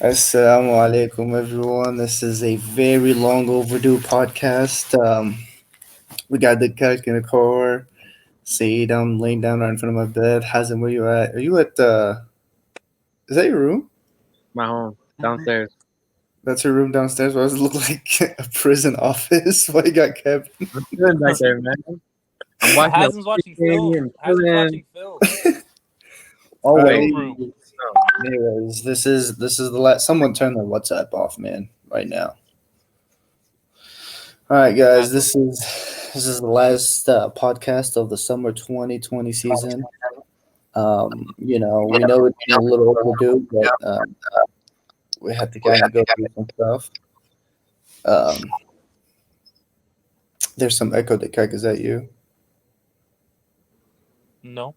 Assalamu alaikum, everyone. This is a very long overdue podcast. We got the calc in the car. Saeed, I'm laying down right in front of my bed. Hazem, where you at? Are you at? Is that your room? My home downstairs. That's your room downstairs. Why does it look like a prison office? Why you got Kevin? I'm chilling back there, man. I'm watching the Hasn's watching game film. and Hasn's chilling. watching film. All right. Always. Film room. Anyways, this is the last. Someone turn their WhatsApp off, man, right now. All right, guys. This is the last podcast of the summer 2020 season. We know it's been a little overdue, but we had to kind of go through some stuff. Um, there's some echo. Dekek, is that you? No.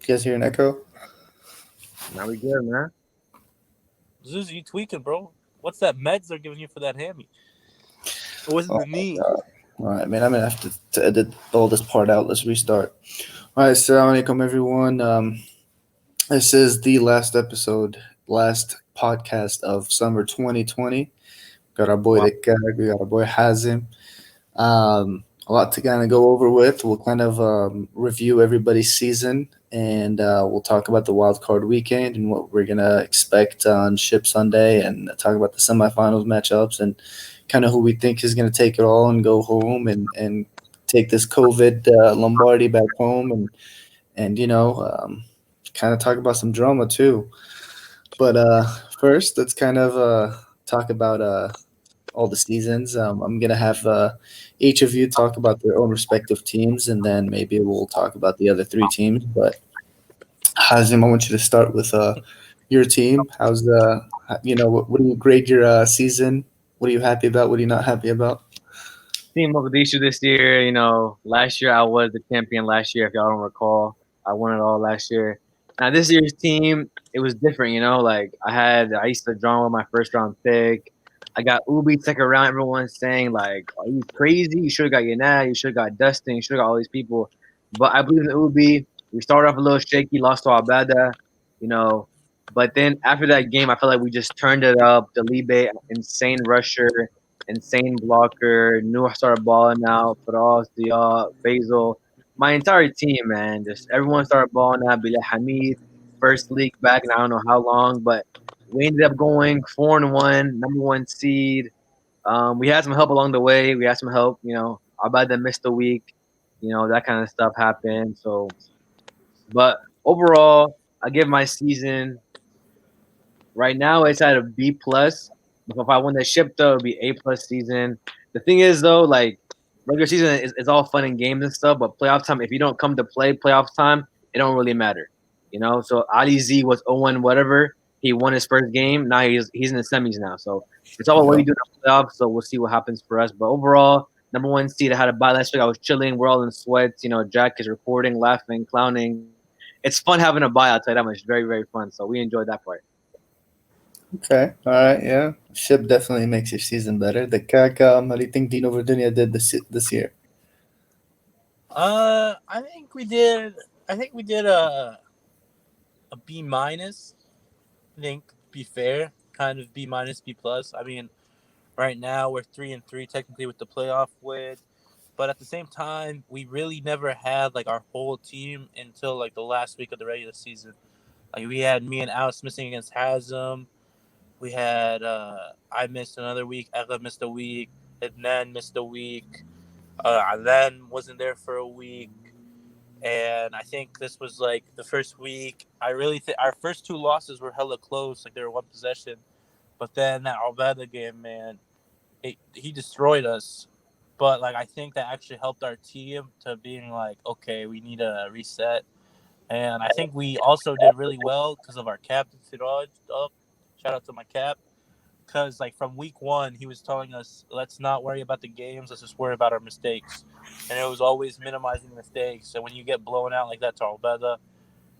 You guys hear an echo? Now we good, man. Zeus, you tweaking, bro. What's that meds they're giving you for that hammy? Or was it Oh the knee? my God. All right, man. I'm gonna have to edit all this part out. Let's restart. All right, assalamu alaikum, everyone. This is the last episode, last podcast of summer 2020. Got our boy Wow. Dekek, we got our boy Hazim. A lot to kind of go over with. We'll kind of review everybody's season, and we'll talk about the wild card weekend and what we're gonna expect on Ship Sunday, and talk about the semifinals matchups and kind of who we think is gonna take it all and go home and take this COVID Lombardi back home, and kind of talk about some drama too. But first, let's kind of talk about all the seasons. I'm gonna have each of you talk about their own respective teams, and then maybe we'll talk about the other three teams. But Hazim, I want you to start with your team. How's what do you grade your season? What are you happy about? What are you not happy about? Team Mogadishu this year, last year I was the champion last year, if y'all don't recall. I won it all last year. Now this year's team, it was different, like I used to draw with my first round pick. I got Ubi second round. Everyone's saying like, "Are you crazy? You should have got Yanad. You should have got Dustin. You should have got all these people." But I believe in Ubi. We started off a little shaky, lost to Albada, you know. But then after that game, I felt like we just turned it up. Delibe, insane rusher, insane blocker. New started balling out. Faraz, Diop, Basil. My entire team, man, just everyone started balling out. Bilal Hamid, first league back in I don't know how long, but we ended up going 4-1, number one seed. We had some help along the way. We had some help, Abada missed a week, that kind of stuff happened. So, but overall, I give my season right now it's at a B plus. If I win the ship though, it'll be A+ season. The thing is though, like regular season is all fun and games and stuff, but playoff time, if you don't come to play playoff time, it don't really matter. So Ali Z was 0-1 whatever. He won his first game. Now he's in the semis now. So it's all about what Yeah. you do in the playoffs. So we'll see what happens for us. But overall, number one seed. I had a bye last week. I was chilling. We're all in sweats. Jack is recording, laughing, clowning. It's fun having a bye. I'll tell you that much. Very, very fun. So we enjoyed that part. Okay. All right. Yeah. Ship definitely makes your season better. The Kak, how do you think Dino Verdunia did this year? I think we did. I think we did a B minus. I think to be fair, kind of B minus B plus. I mean, right now we're 3-3 technically with the playoff win, but at the same time, we really never had like our whole team until like the last week of the regular season. Like we had me and Alex missing against Hasm. We had I missed another week. Ella missed a week. Adnan missed a week. Alan wasn't there for a week. And I think this was like the first week. I really think our first two losses were hella close. Like they were one possession. But then that Alveda game, man, he destroyed us. But like I think that actually helped our team to being like, okay, we need a reset. And I think we also did really well because of our captain Siraj. Shout out to my cap. Because like from week one, he was telling us, let's not worry about the games. Let's just worry about our mistakes. And it was always minimizing mistakes. So when you get blown out like that to Albeda,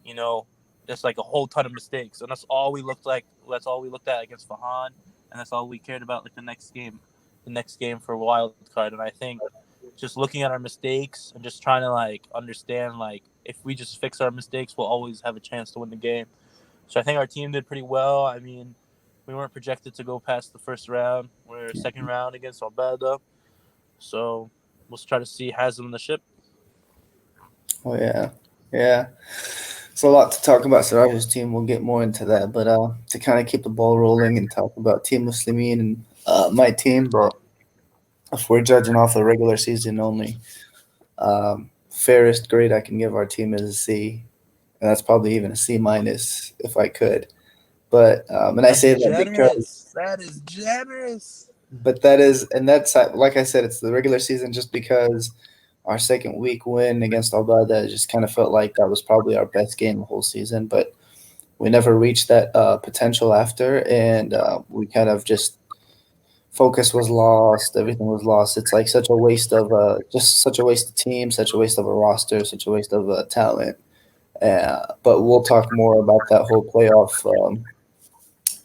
you know, there's like a whole ton of mistakes, and that's all we looked like. That's all we looked at against Fahan, and that's all we cared about like the next game for wild card. And I think just looking at our mistakes and just trying to like understand like if we just fix our mistakes, we'll always have a chance to win the game. So I think our team did pretty well. I mean, we weren't projected to go past the first round. We're second round against Alberta. So we'll try to see Haslam in the ship. Oh yeah, yeah. It's a lot to talk about Sarajevo's team. We'll get more into that, but to kind of keep the ball rolling and talk about Team Muslimin and my team, but if we're judging off the regular season only, fairest grade I can give our team is a C, and that's probably even a C minus if I could. But and I That's say that because, generous. That is generous. but that is, and that's like I said, it's the regular season just because our second week win against Albada just kind of felt like that was probably our best game the whole season, but we never reached that potential after, and we kind of just focus was lost. Everything was lost. It's like such a waste of just such a waste of team, such a waste of a roster, such a waste of talent. But we'll talk more about that whole playoff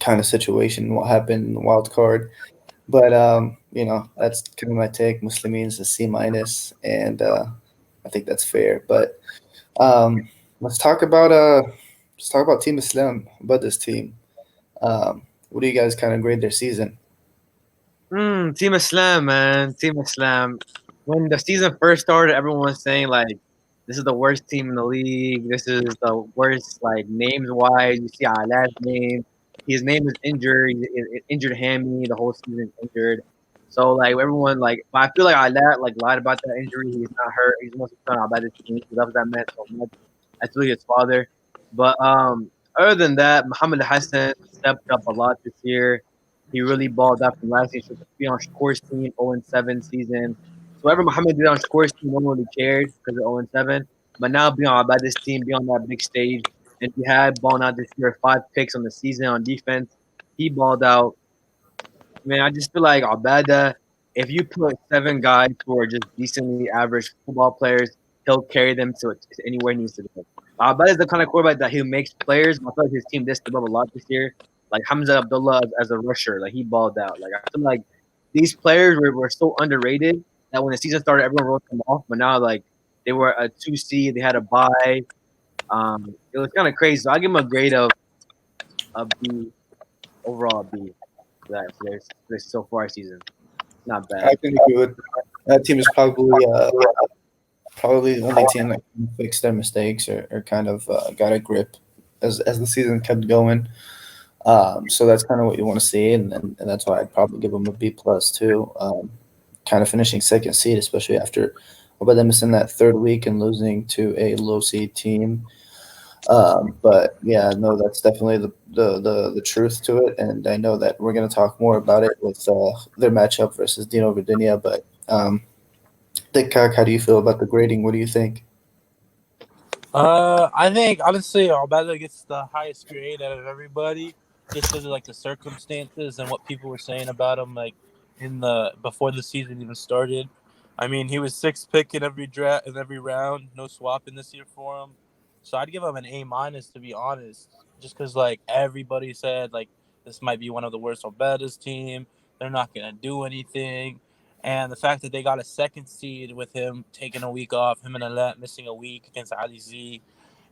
kind of situation, what happened in the wild card. But that's kind of my take. Muslimin's a C minus, and I think that's fair. But um, let's talk about Team Islam, about this team. What do you guys kind of grade their season? Team Islam, man. Team Islam. When the season first started, everyone was saying like, "This is the worst team in the league. This is the worst, like names wise." You see Al's name. His name is injured. Injured hammy. The whole season injured. So like everyone like, but I feel like Ala like lied about that injury. He's not hurt. He's mostly talking about his team. He loves that man so much. That's really his father. But other than that, Muhammad Hassan stepped up a lot this year. He really balled out from last year. So to be on Shakur's team, 0-7 season. So whatever Muhammad did on Shakur's team, no one really cared because of 0-7. But now being on this team, be on that big stage, and he had balling out this year, 5 picks on the season on defense. He balled out. Man, I just feel like Abada, if you put 7 guys who are just decently average football players, he'll carry them to anywhere he needs to go. Abada is the kind of quarterback that he makes players. I feel like his team did step up a lot this year. Like Hamza Abdullah as a rusher, like he balled out. Like I feel like these players were so underrated that when the season started, everyone wrote them off. But now, like they were a 2 seed, they had a bye. It was kind of crazy. So I give them a grade of a B, overall B for their so far season. Not I bad. can agree with that team is probably the only team that can fix their mistakes or kind of got a grip as the season kept going. So that's kind of what you want to see, and that's why I'd probably give them a B plus too. Kind of finishing second seed, especially after about them missing that third week and losing to a low seed team. But yeah, no, that's definitely the truth to it, and I know that we're going to talk more about it with their matchup versus Dino Virginia. But Dick, how do you feel about the grading? What do you think? I think honestly, Alberta gets the highest grade out of everybody, just because of like the circumstances and what people were saying about him, like in the before the season even started. I mean, he was sixth pick in every draft in every round, no swapping this year for him. So I'd give him an A minus to be honest, just because like everybody said like this might be one of the worst Alberta's team. They're not gonna do anything. And the fact that they got a second seed with him taking a week off, him and Alet missing a week against Ali Z,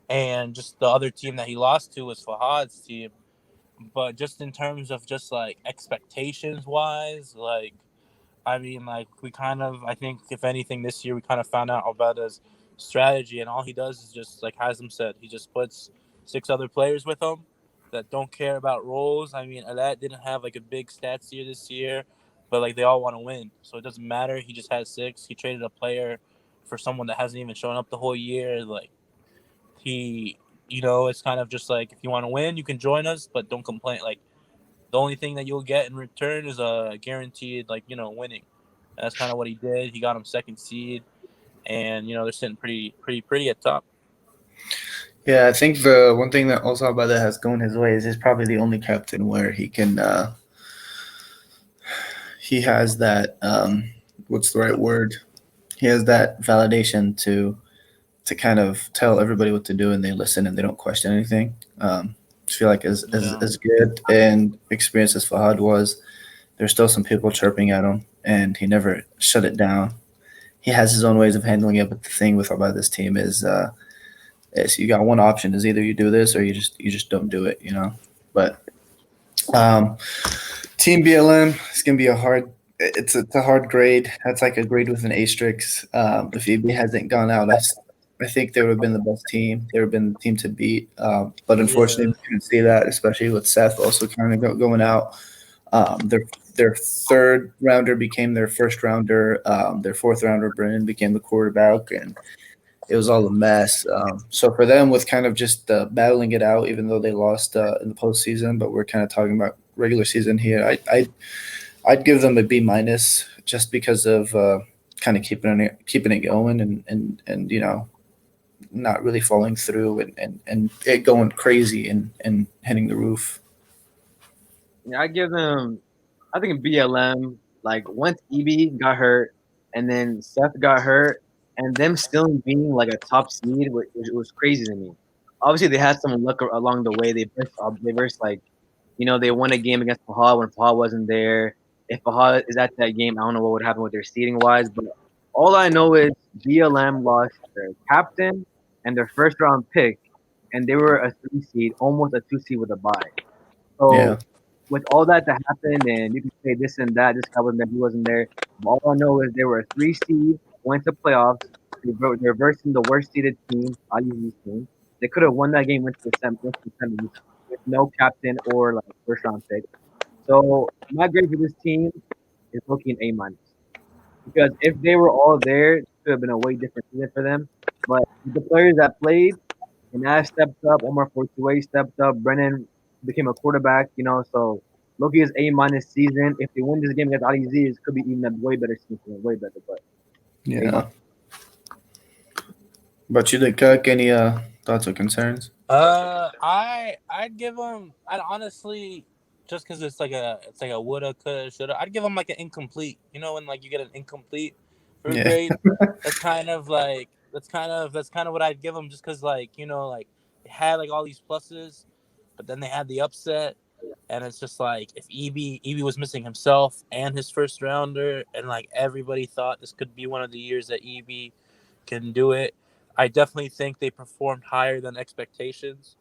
and just the other team that he lost to was Fahad's team. But just in terms of just like expectations wise, like I mean, like we kind of, I think if anything this year we kind of found out about his strategy, and all he does is just like Haslam said, he just puts 6 other players with him that don't care about roles. I mean, Alat didn't have like a big stats year this year, but like they all want to win, so it doesn't matter. He just has 6. He traded a player for someone that hasn't even shown up the whole year. Like he, it's kind of just like if you want to win, you can join us, but don't complain. Like the only thing that you'll get in return is a guaranteed like winning. And that's kind of what he did. He got him second seed, and they're sitting pretty at top. Yeah, I think the one thing that also Abada has going his way is he's probably the only captain where he has that what's the right word? He has that validation to kind of tell everybody what to do and they listen and they don't question anything. I feel like Yeah. as good and experienced as Fahad was, there's still some people chirping at him and he never shut it down. He has his own ways of handling it, but the thing with about this team is So you got one option: is either you do this or you just don't do it. But um, Team BLM is gonna be a hard. It's a hard grade. That's like a grade with an asterisk. If EB hasn't gone out, I think they would have been the best team. They would have been the team to beat. But Yeah, unfortunately, we couldn't see that, especially with Seth also kind of going out. Their third rounder became their first rounder. Their fourth rounder, Brennan, became the quarterback, and it was all a mess. So for them, with kind of just battling it out, even though they lost in the postseason, but we're kind of talking about regular season here. I'd give them a B minus just because of kind of keeping it going and not really falling through and it going crazy and hitting the roof. Yeah, I give them. I think BLM. Like once EB got hurt, and then Seth got hurt, and them still being like a top seed, which was crazy to me. Obviously, they had some luck along the way. They versed like, they won a game against Fahad when Fahad wasn't there. If Fahad is at that game, I don't know what would happen with their seeding wise. But all I know is BLM lost their captain and their first round pick, and they were a 3 seed, almost a 2 seed with a bye. Yeah, So with all that that happened, and you can say this and that, this guy wasn't there, he wasn't there. But all I know is they were a 3 seed, went to playoffs. They're versing the worst seeded team, IU's team. They could have won that game, went to the semis with no captain or like first round pick. So my grade for this team is looking A minus because if they were all there, it could have been a way different season for them. But the players that played, and Nash stepped up. Omar Fortuay stepped up. Brennan became a quarterback. So Loki is A minus season. If they win this game against Ali Z, it could be even a way better season, way better. But A yeah. minus. But you did Cook. Any thoughts or concerns? I'd give them. I'd honestly, just because it's like a woulda, coulda, shoulda. I'd give them like an incomplete. You know, when like you get an incomplete for a Yeah, grade, that's kind of what I'd give them. Just because like they had like all these pluses, but then they had the upset, and it's just like if Eb was missing himself and his first rounder, and like everybody thought this could be one of the years that Eb can do it. I definitely think they performed higher than expectations,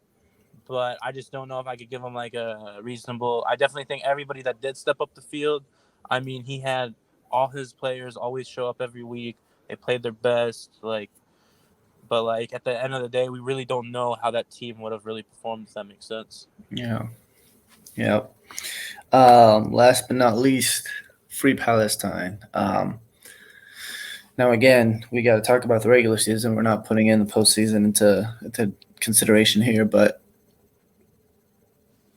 but I just don't know if I could give him like a reasonable. I definitely think everybody that did step up the field, I mean, he had all his players always show up every week. They played their best, but like at the end of the day, we really don't know how that team would have really performed. If that makes sense. yeah, yeah. Last but not least, Free Palestine. Now again, we got to talk about the regular season. We're not putting in the postseason into consideration here, but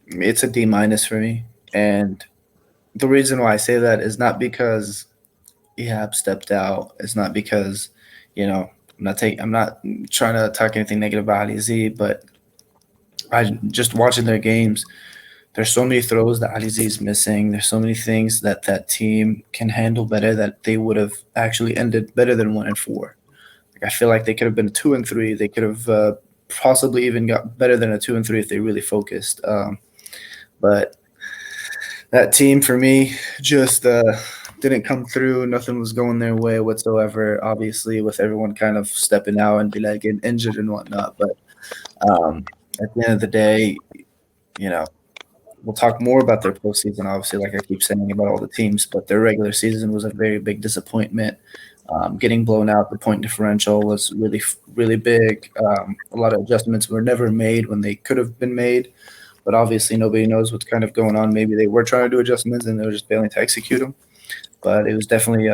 it's a D minus for me. And the reason why I say that is not because Ehab stepped out. It's not because, I'm not trying to talk anything negative about Ali Z, but I just watching their games. There's so many throws that Ali Z is missing. There's so many things that that team can handle better that they would have actually ended better than 1-4. Like I feel like they could have been a 2-3. They could have possibly even got better than a 2-3 if they really focused. But that team for me just didn't come through. Nothing was going their way whatsoever. Obviously, with everyone kind of stepping out and be like getting injured and whatnot. But at the end of the day, you know, we'll talk more about their postseason. Obviously, like I keep saying about all the teams, but their regular season was a very big disappointment. Getting blown out, the point differential was really, really big. A lot of adjustments were never made when they could have been made. But obviously, nobody knows what's kind of going on. Maybe they were trying to do adjustments and they were just failing to execute them. But it was definitely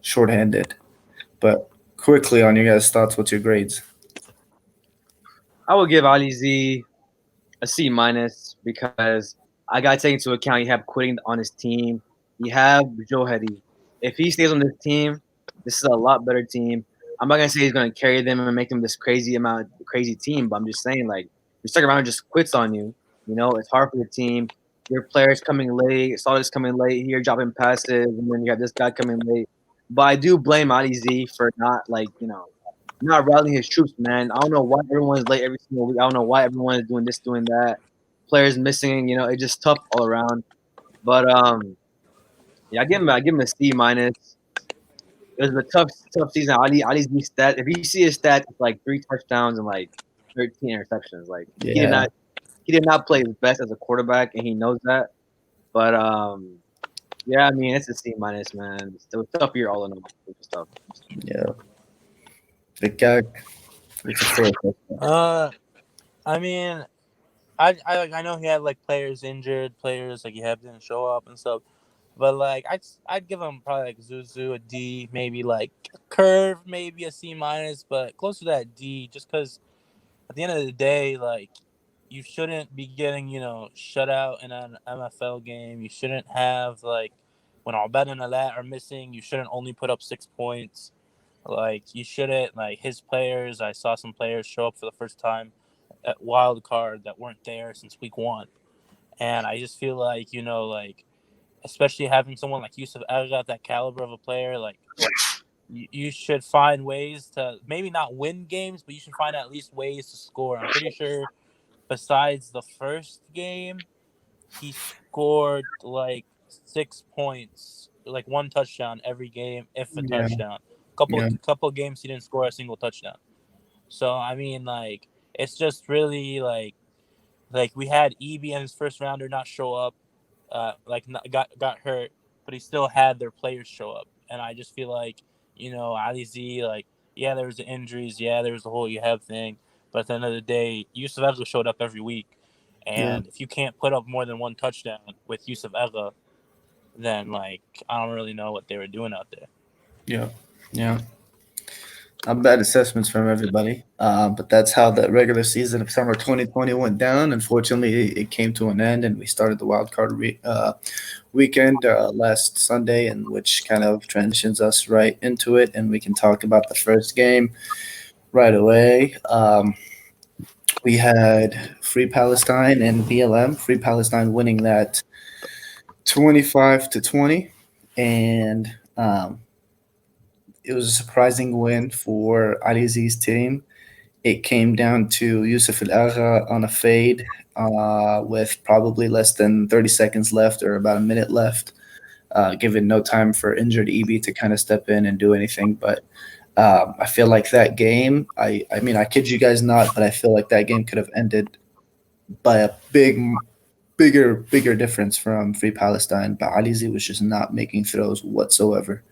shorthanded. But quickly on your guys' thoughts, what's your grades? I would give Ali Z a C minus because I got to take into account you have quitting on his team. You have Joe Hetty. If he stays on this team, this is a lot better team. I'm not gonna say he's gonna carry them and make them this crazy team, but I'm just saying like your second rounder just quits on you. It's hard for the team. Your players coming late, Solid's coming late here, dropping passes, and then you have this guy coming late. But I do blame Ali Z for not rallying his troops, man. I don't know why everyone's late every single week. I don't know why everyone is doing this, doing that. Players missing, it's just tough all around. But yeah, I give him a C minus. It was a tough season. Ali's stat. If you see his stats, it's like 3 touchdowns and like 13 interceptions. Like Yeah, he did not play his best as a quarterback, and he knows that. But yeah, I mean it's a C minus, man. It was tough year all in all. It was tough. yeah. Vicak, it's a fair question. Uh, I mean, I know he had like players injured, players like he had didn't show up and stuff. But like I'd give him probably like Zuzu a D, maybe like Curve maybe a C minus, but close to that D, just because at the end of the day, like you shouldn't be getting shut out in an MFL game. You shouldn't have like when Albert and Alat are missing, you shouldn't only put up 6 points. Like you shouldn't like his players. I saw some players show up for the first time at wild card that weren't there since week 1, and I just feel like like especially having someone like Yusuf Agha, that caliber of a player, like you should find ways to maybe not win games, but you should find at least ways to score. I'm pretty sure besides the first game, he scored like 6 points, like one touchdown every game, if a Yeah, touchdown. Couple yeah, couple games he didn't score a single touchdown. So I mean, like it's just really like we had EB and his first rounder not show up, like got hurt, but he still had their players show up, and I just feel like Ali Z, like yeah, there was the injuries, yeah, there was the whole you have thing, but at the end of the day, Yusuf Ega showed up every week, yeah, and if you can't put up more than one touchdown with Yusuf Ega, then like I don't really know what they were doing out there. yeah, yeah. Not bad assessments from everybody. But that's how the regular season of summer 2020 went down. Unfortunately, it came to an end, and we started the wild card weekend last Sunday, and which kind of transitions us right into it. And we can talk about the first game right away. We had Free Palestine and BLM. Free Palestine winning that 25-20, and it was a surprising win for Ali Z's team. It came down to Yusuf Al Agha on a fade with probably less than 30 seconds left or about a minute left, given no time for injured EB to kind of step in and do anything. But I feel like that game, I mean, I kid you guys not, but I feel like that game could have ended by a bigger difference from Free Palestine. But Alizi was just not making throws whatsoever.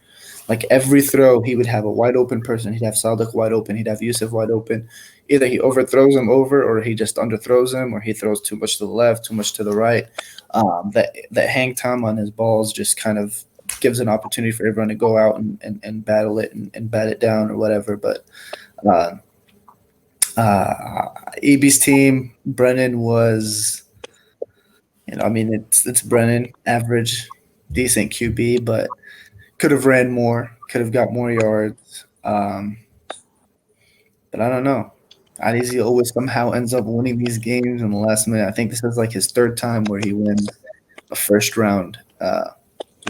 Like every throw, he would have a wide open person. He'd have Sadiq wide open. He'd have Yusuf wide open. Either he overthrows him over, or he just underthrows him, or he throws too much to the left, too much to the right. That hang time on his balls just kind of gives an opportunity for everyone to go out and battle it and bat it down or whatever. But uh, EB's team, Brennan was, I mean, it's Brennan, average, decent QB, but could have ran more, could have got more yards. But I don't know. Adesi always somehow ends up winning these games in the last minute. I think this is like his third time where he wins a first round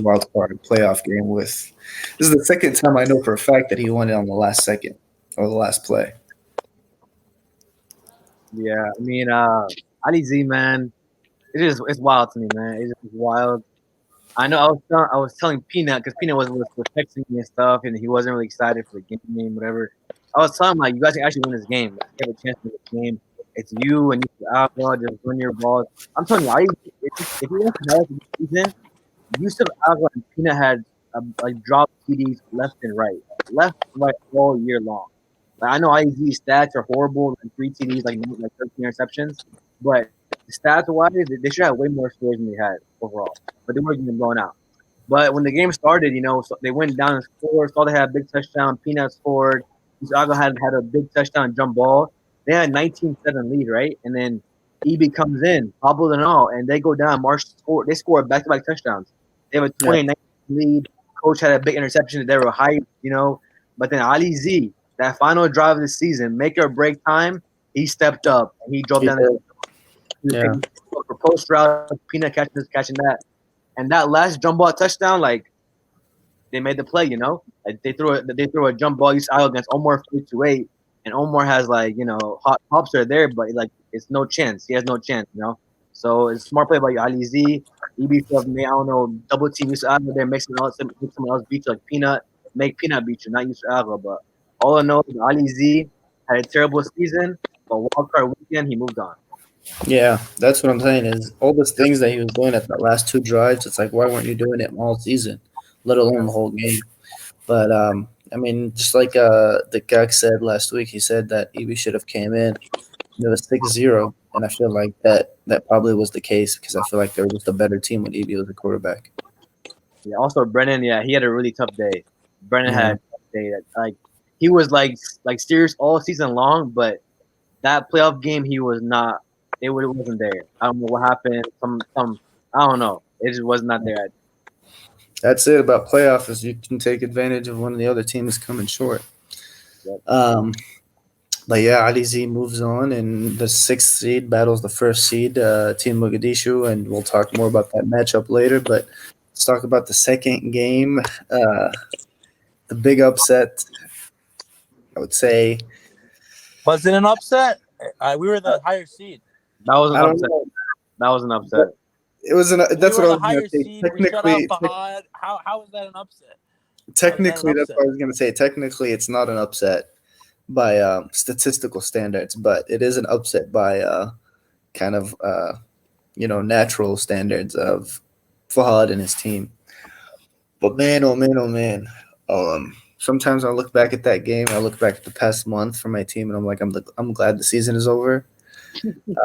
wild card playoff game with. This is the second time I know for a fact that he won it on the last second or the last play. Yeah, I mean, Ali Z, man, it's wild to me, man. It's just wild. I know I was telling Peanut because Peanut was texting me and stuff, and he wasn't really excited for the game, whatever. I was telling him like, you guys can actually win this game. Like, you have a chance to win this game. It's you and you Alpha, just run your balls. I'm telling you, if you want to have this season, Yusuf Alpha and Peanut had like dropped TDs left and right all year long. Like, I know IZ stats are horrible, like 3 TDs, like 13 interceptions, but stats wise, they should have way more scores than they had overall. But they were getting blown out. But when the game started, so they went down and scored. Saw they had a big touchdown. Peanut scored. Zaga had a big touchdown jump ball. They had 19-7 lead, right? And then EB comes in, hobbled and all, and they go down. Marsh score. They score back-to-back touchdowns. They have a Yeah, 20-19 lead. Coach had a big interception. They were hyped. But then Ali Z, that final drive of the season, make or break time, he stepped up and he drove he down did. Yeah, for post route, Peanut catching this, catching that. And that last jump ball touchdown, like they made the play, Like they threw a jump ball out against Omar 328, and Omar has like hops are there, but like it's no chance. He has no chance. So it's a smart play by Ali Z. EB stuff, I don't know, double team Yusuf Agha there, make someone else beat you like Peanut, make Peanut beat you, not Yusuf Agha. But all in all, Ali Z had a terrible season, but wild card weekend he moved on. Yeah, that's what I'm saying. Is all those things that he was doing at the last two drives. It's like, why weren't you doing it all season, let alone the whole game? But I mean, just like the Gak said last week, he said that Eby should have came in. It was 6-0, and I feel like that probably was the case because I feel like they were just a better team when Eby was the quarterback. Yeah. Also, Brennan. Yeah, he had a really tough day. Brennan had Yeah. a tough day. That like he was like serious all season long, but that playoff game he was not. It wasn't there. I don't know what happened. Some I don't know. It just was not there. That's it about playoff is you can take advantage of one of the other teams coming short. Yep. But yeah, Ali Z moves on, and the sixth seed battles the first seed, Team Mogadishu, and we'll talk more about that matchup later. But let's talk about the second game, the big upset. I would say Was it an upset? We were the higher seed. That was an I don't upset. know. That was an upset. It was an. We That's what were I the was gonna higher say. seed. We shut out Fahad. How is that an upset? How is that an Technically, that's upset? what I was gonna say. Technically, it's not an upset by statistical standards, but it is an upset by kind of natural standards of Fahad and his team. But man, oh man, oh man. Sometimes I look back at that game. I look back at the past month for my team, and I'm like, I'm glad the season is over. It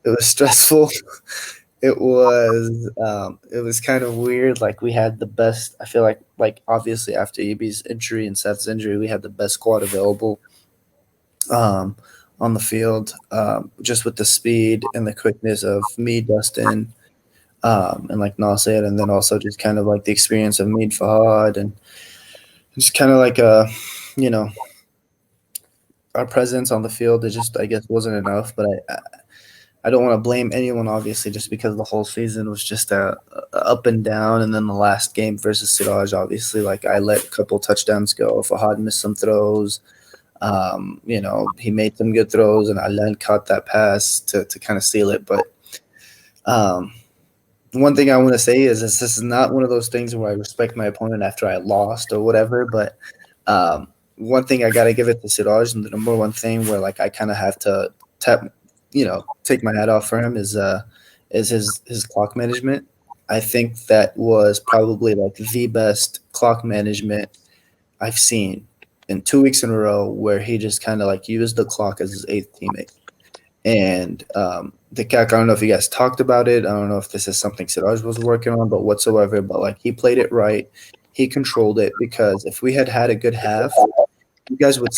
was stressful. It was kind of weird. Like we had the best. I feel like obviously after EB's injury and Seth's injury, we had the best squad available um, on the field. Just with the speed and the quickness of me, Dustin, and like Nasir, and then also just kind of like the experience of Mead Fahad, and just kind of like you know, our presence on the field. It just I guess wasn't enough, but I don't want to blame anyone, obviously, just because the whole season was just a up and down. And then the last game versus Siraj, obviously, like I let a couple touchdowns go. Fahad missed some throws. He made some good throws, and Alan caught that pass to kind of seal it. But um, one thing I want to say is this is not one of those things where I respect my opponent after I lost or whatever. But one thing I got to give it to Siraj, and the number one thing where like I kind of have to take my hat off for him is his clock management. I think that was probably like the best clock management I've seen in 2 weeks in a row, where he just kind of like used the clock as his eighth teammate. And the CAC, I don't know if you guys talked about it. I don't know if this is something Siraj was working on, but whatsoever. But like he played it right, he controlled it, because if we had had a good half, you guys would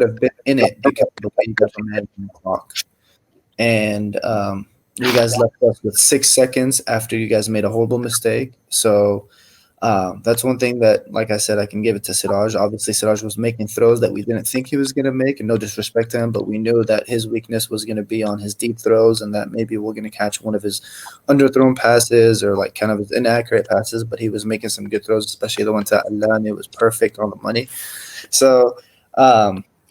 have been in it because of the way you guys were managing the clock. And you guys left us with 6 seconds after you guys made a horrible mistake. So that's one thing that, like I said, I can give it to Siraj. Obviously, Siraj was making throws that we didn't think he was going to make, and no disrespect to him, but we knew that his weakness was going to be on his deep throws, and that maybe we're going to catch one of his underthrown passes or like kind of his inaccurate passes. But he was making some good throws, especially the one to Allah, and it was perfect on the money. So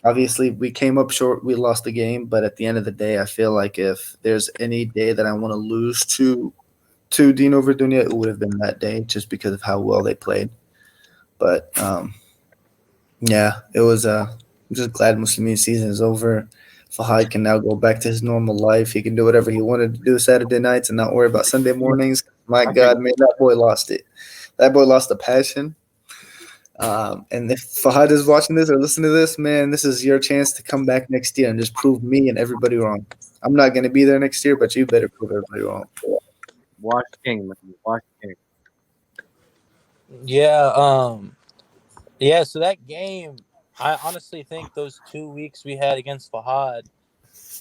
obviously, we came up short. We lost the game, but at the end of the day, I feel like if there's any day that I want to lose to Dino Verdunia, it would have been that day, just because of how well they played. But yeah, it was. I'm just glad Muslimin season is over. Fahad can now go back to his normal life. He can do whatever he wanted to do Saturday nights and not worry about Sunday mornings. My God, man, that boy lost it. That boy lost the passion. And if Fahad is watching this or listening to this, man, this is your chance to come back next year and just prove me and everybody wrong. I'm not going to be there next year, but you better prove everybody wrong. Wash King, man. Wash King. Yeah. Yeah. So that game, I honestly think those 2 weeks we had against Fahad,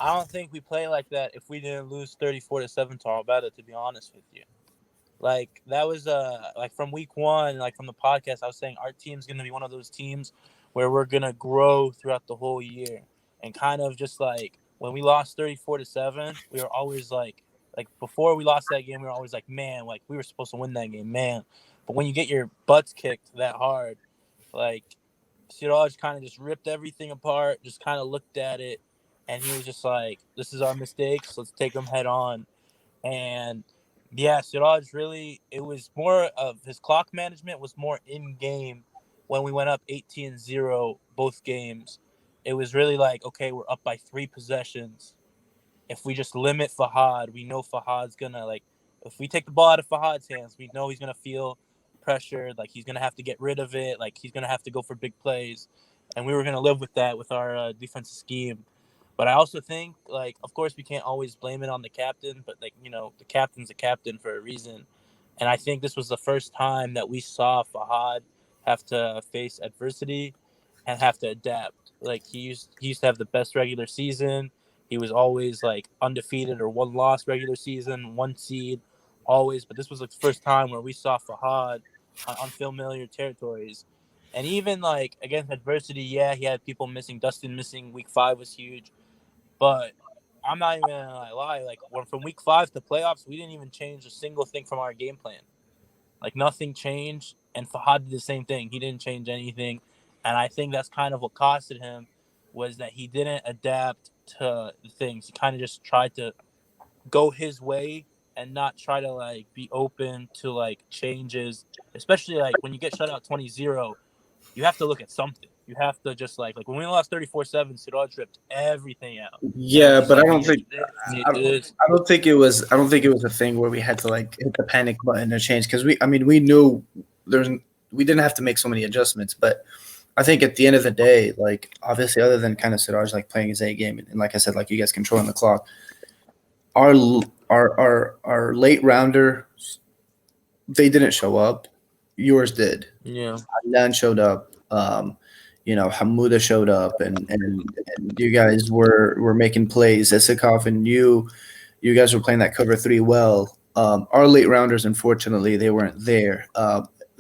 I don't think we play like that if we didn't lose 34-7 to Albetta. To be honest with you, like that was like from week one, like from the podcast, I was saying our team's gonna be one of those teams where we're gonna grow throughout the whole year, and kind of just like when we lost 34-7, we were always like before we lost that game, we were always like, man, like we were supposed to win that game, man. But when you get your butts kicked that hard, like Siraj kind of just ripped everything apart, just kind of looked at it, and he was just like, this is our mistakes, let's take them head on. And yeah, Siraj really, it was more of his clock management was more in game when we went up 18-0 both games. it was really like, okay, we're up by 3 possessions. If we just limit Fahad, we know Fahad's gonna like. If we take the ball out of Fahad's hands, we know he's gonna feel pressure. Like he's gonna have to get rid of it. Like he's gonna have to go for big plays, and we were gonna live with that with our defensive scheme. But I also think, like, of course, we can't always blame it on the captain, but like the captain's a captain for a reason. And I think this was the first time that we saw Fahad have to face adversity and have to adapt. Like he used to have the best regular season. He was always like undefeated or one loss regular season, one seed, always. But this was like the first time where we saw Fahad on unfamiliar territories. And even like against adversity, yeah, he had people missing. Dustin missing week 5 was huge. But I'm not even gonna lie. Like when from week 5 to playoffs, we didn't even change a single thing from our game plan. Like nothing changed, and Fahad did the same thing. He didn't change anything, and I think that's kind of what costed him was that he didn't adapt to things. He kind of just tried to go his way and not try to like be open to like changes, especially like when you get shut out 20-0, you have to look at something. You have to just like when we lost 34-7, Siraj ripped everything out. And was Yeah, just but I like, we don't need to think do this, we need I to do don't, this. I don't think it was. I don't think it was a thing where we had to like hit the panic button or change because we. I mean, we knew there's. We didn't have to make so many adjustments, but I think at the end of the day, like obviously, other than kind of Siraj like playing his A game, and like I said, like you guys controlling the clock, our our late rounder they didn't show up. Yours did. Yeah. Adnan showed up. Hamuda showed up, and you guys were making plays. Isikov and you guys were playing that cover 3 well. Our late rounders, unfortunately, they weren't there.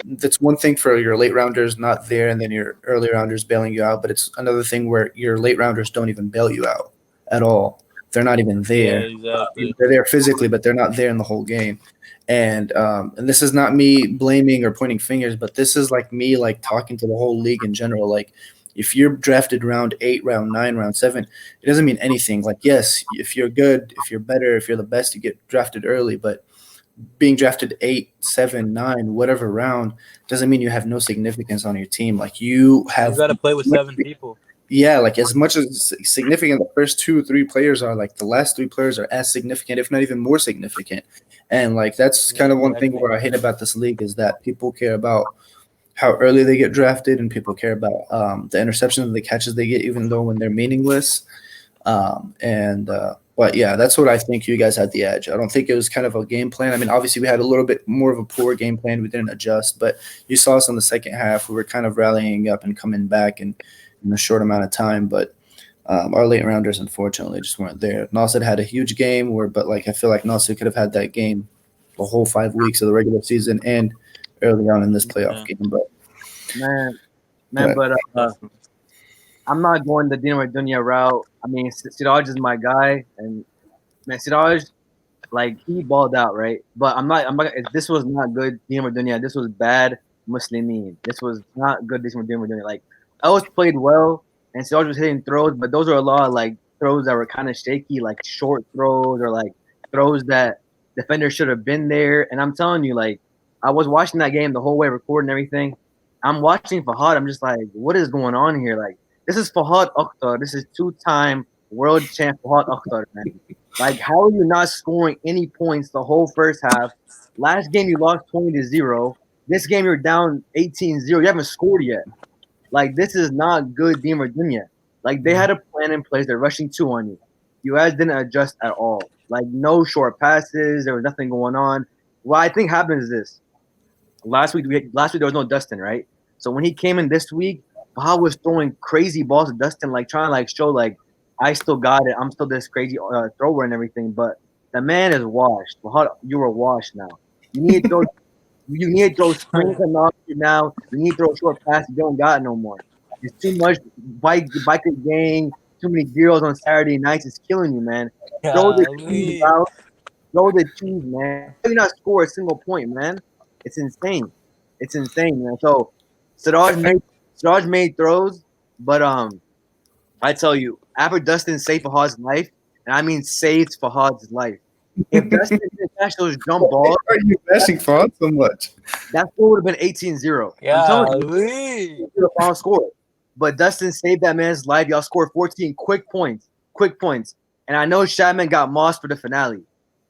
That's one thing for your late rounders not there, and then your early rounders bailing you out. But it's another thing where your late rounders don't even bail you out at all. They're not even Yeah, there. exactly. They're there physically, but they're not there in the whole game. And this is not me blaming or pointing fingers, but this is like me like talking to the whole league in general. Like if you're drafted round 8, round 9, round 7, it doesn't mean anything. Like yes, if you're good, if you're better, if you're the best, you get drafted early. But being drafted 8, 7, 9, whatever round doesn't mean you have no significance on your team. Like you You have got to play with 7 people. yeah, like as much as significant the first 2 or 3 players are, like the last 3 players are as significant, if not even more significant. And like that's kind of one thing Exactly. where I hate about this league is that people care about how early they get drafted, and people care about the interceptions and the catches they get, even though when they're meaningless. But yeah, that's what I think you guys had the edge. I don't think it was kind of a game plan. I mean, obviously we had a little bit more of a poor game plan. We didn't adjust, but you saw us in the second half. We were kind of rallying up and coming back in a short amount of time. But our late rounders, unfortunately, just weren't there. Nasser had a huge game, but like I feel like Nasser could have had that game the whole 5 weeks of the regular season and early on in this playoff Yeah. game. But Man, But but I'm not going the Dino Dunya route. I mean, Siraj is my guy, and man, Siraj, like he balled out, right? But I'm not. This was not good Dino Dunya. This was bad Muslimin. This was not good Dino Dunya. Like Els played well, and Siraj was hitting throws, but those are a lot of like throws that were kind of shaky, like short throws or like throws that defenders should have been there. And I'm telling you, like I was watching that game the whole way, recording everything. I'm watching Fahad. I'm just like, what is going on here? Like, this is Fahad Akhtar. This is 2-time world champ Fahad Akhtar, man. Like, how are you not scoring any points the whole first half? Last game you lost 20-0. This game you're down 18-0. You haven't scored yet. Like, this is not good Dean Virginia. Like, they had a plan in place. They're rushing 2 on you. You guys didn't adjust at all. Like, no short passes. There was nothing going on. What I think happens is this. Last week there was no Dustin, right? So when he came in this week, Baha was throwing crazy balls to Dustin, like trying to like show like I still got it. I'm still this crazy thrower and everything. But the man is washed. Baha, you are washed now. You need to throw. You need to throw screens and all now. You need to throw short passes. You don't got it no more. It's too much biker gang. Too many girls on Saturday nights. It's killing you, man. Throw the cheese Golly. out. Throw the cheese, man. How you not score a single point, man? It's insane. It's insane, man. So Siraj made throws, but I tell you, after Dustin saved Fahad's life, and I mean saved Fahad's life. If Dustin didn't catch those jump balls, why are you bashing Fahad so much? that score would have been 18-0. I'm telling you, Golly. the final score. but Dustin saved that man's life. Y'all scored 14 quick points. And I know Shadman got mossed for the finale,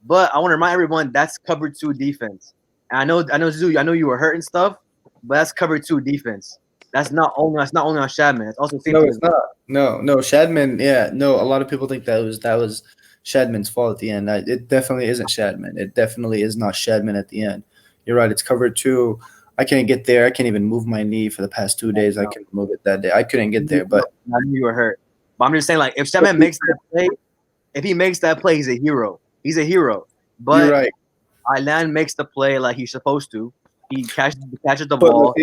but I want to remind everyone that's cover two defense. And I know, Zoo, I know you were hurt and stuff, but that's cover two defense. That's not only on Shadman. It's also No, safety as it's well. not. No. Shadman. Yeah, no. A lot of people think that was Shadman's fault at the end. It definitely isn't Shadman. It definitely is not Shadman at the end. You're right. It's covered two. I can't get there. I can't even move my knee for the past 2 days. I couldn't move it that day. I couldn't get there. But I knew you were hurt. But I'm just saying, like, if Shadman makes that play, if he makes that play, he's a hero. He's a hero. you're But right. Ilan makes the play like he's supposed to. He catches the But ball.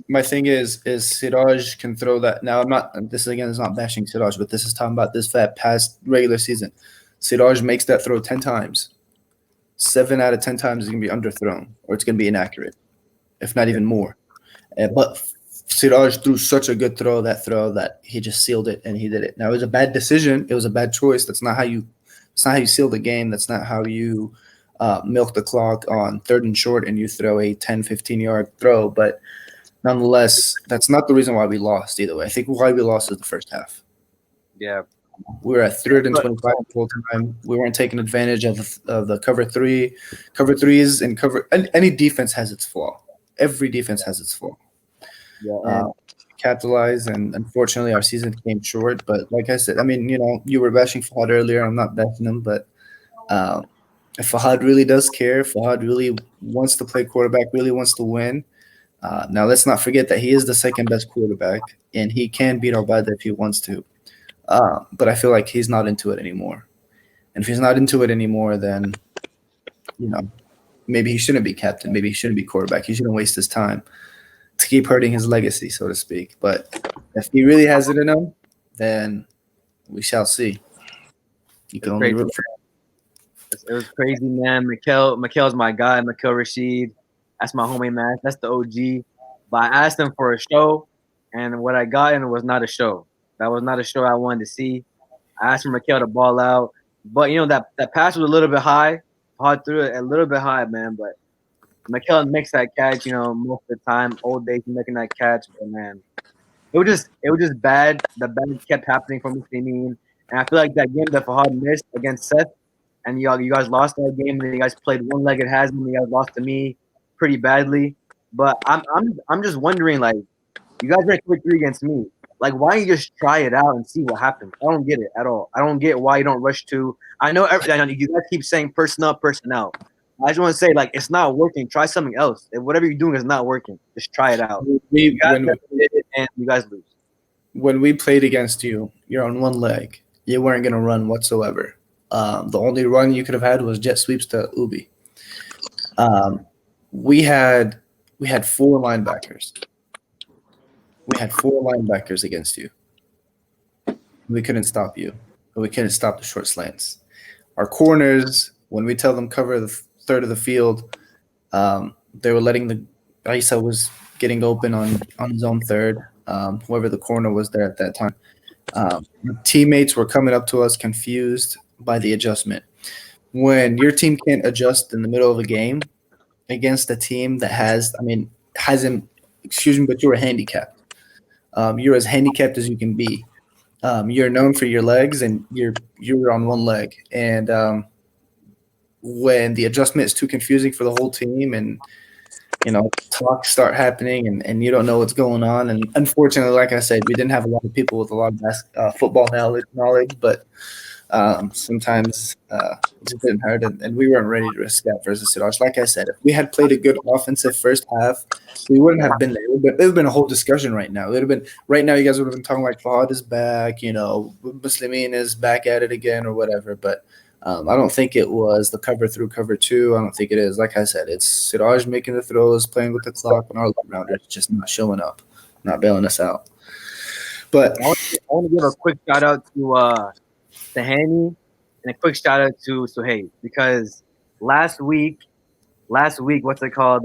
my thing is Siraj can throw that. Now I'm not. This again is not bashing Siraj, but this is talking about this fat past regular season. Siraj makes that throw 10 times. 7 out of 10 times is gonna be underthrown, or it's gonna be inaccurate, if not even more. But Siraj threw such a good throw that he just sealed it and he did it. Now it was a bad decision. It was a bad choice. That's not how you. It's not how you seal the game. That's not how you milk the clock on third and short and you throw a 10, 15-yard throw. But nonetheless, that's not the reason why we lost either way. I think why we lost is the first half. Yeah. We were at third and But 25 the whole time. We weren't taking advantage of the cover three. Cover threes and cover any defense has its flaw. Every defense has its flaw. yeah, Uh, capitalize, and unfortunately our season came short. But like I said, I mean, you were bashing Fahad earlier. I'm not bashing him, but if Fahad really does care, Fahad really wants to play quarterback, really wants to win. Now let's not forget that he is the second best quarterback, and he can beat Obada if he wants to. But I feel like he's not into it anymore. And if he's not into it anymore, then you know maybe he shouldn't be captain. Maybe he shouldn't be quarterback. He shouldn't waste his time to keep hurting his legacy, so to speak. But if he really has it in him, then we shall see. You can it's only crazy. root for. It was crazy, man. Mikhail's my guy. Mikhail Rashid. That's my homie, man. That's the OG. But I asked him for a show, and what I got in was not a show. That was not a show I wanted to see. I asked for Mikhail to ball out, but that pass was a little bit high. Hard through it a little bit high, man. But Mikhail makes that catch, most of the time. Old days making that catch, but man, it was just bad. The bad kept happening for Muslimin, and I feel like that game that Fahad missed against Seth, and you guys lost that game, and then you guys played one-legged Haslam, and you guys lost to me pretty badly. But I'm just wondering, like, you guys ran quick three against me. Like, why don't you just try it out and see what happens? I don't get it at all. I don't get why you don't rush to. I know you guys keep saying personnel, personnel. I just want to say, like, it's not working. Try something else. If whatever you're doing is not working, just try it out. You We guys did it, and you guys lose. when we played against you, you're on one leg. You weren't gonna run whatsoever. The only run you could have had was jet sweeps to Ubi. Um, we had we had four linebackers. We had four linebackers against you. We couldn't stop you. We couldn't stop the short slants. Our corners, when we tell them cover the third of the field, they were letting the Isa was getting open on his own third. Whoever the corner was there at that time. Teammates were coming up to us confused by the adjustment. When your team can't adjust in the middle of a game against a team that hasn't, excuse me, but you're handicapped. You're as handicapped as you can be. You're known for your legs, and you're on one leg. And when the adjustment is too confusing for the whole team, and talks start happening, and you don't know what's going on. And unfortunately, like I said, we didn't have a lot of people with a lot of football knowledge, but sometimes it just didn't hurt, and we weren't ready to risk that versus Siraj. Like I said, if we had played a good offensive first half, we wouldn't have been there. It would have been a whole discussion right now. It would have been right now. You guys would have been talking like Fahad is back, Muslimin is back at it again or whatever. But I don't think it was the cover through cover two. I don't think it is. Like I said, it's Siraj making the throws, playing with the clock, and our rounders just not showing up, not bailing us out. But I want to give a quick shout out to Hani and a quick shout out to Suhaib because last week, what's it called?